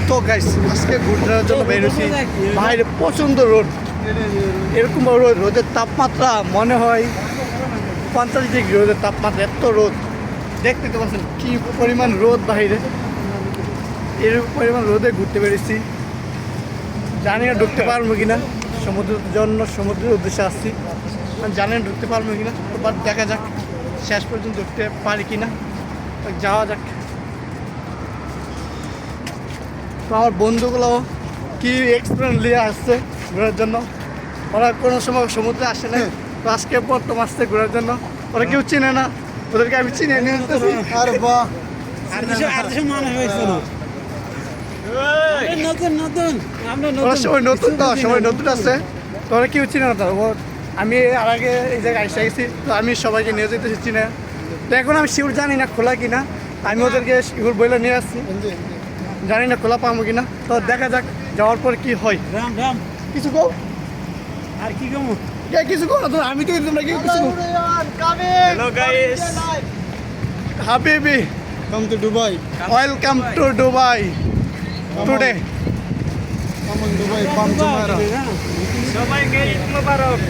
তো গাইস আজকে ঘুরতে জন্য বেরোছি, বাইরে প্রচণ্ড রোদ। এরকম রোদের তাপমাত্রা মনে হয় 45 ডিগ্রি রোদের তাপমাত্রা, এত রোদ। দেখতে তো পাচ্ছেন কী পরিমাণ রোদ বাইরে। এরকম পরিমাণ রোদে ঘুরতে পেরেছি, জানি না ঢুকতে পারবো কিনা। সমুদ্রের উদ্দেশ্যে আসছি, আমি জানি না ঢুকতে পারবো কিনা। তো বাট দেখা যাক শেষ পর্যন্ত ঢুকতে পারি কিনা, যাওয়া যাক। তো আমার বন্ধুগুলো কি এক্সপিরিয়েন্স নিয়ে আসছে ঘোরার জন্য, ওরা কোনো সময় সমুদ্রে আসে না। তো আজকে প্রথম আসছে ঘোরার জন্য, ওরা কেউ চিনে না, ওদেরকে আমি চিনে নিয়ে আসতেছি। আর বাহ, সবাই নতুন, তো সবাই নতুন আছে, তো ওরা কেউ চিনে না। তো আমি আর আগে এই জায়গায় এসে গেছি, তো আমি সবাইকে নিয়ে যেতেছি চিনে। তো এখন আমি শিওর জানি না খোলা কিনা, আমি ওদেরকে শিওর বইলে নিয়ে আসছি, জানি না খোলা পাবো কিনা। তো দেখা যাক যাওয়ার পর কি হয়। কিছু কো আর কি কমু কিছু কো না, তো আমি তো তোমরা কি কিছু কো। হ্যালো গাইস, হাবিবি Come to Dubai. Welcome to Dubai today. Come on Dubai, Palm Jumeirah. সবাইকে ঈদ মোবারক।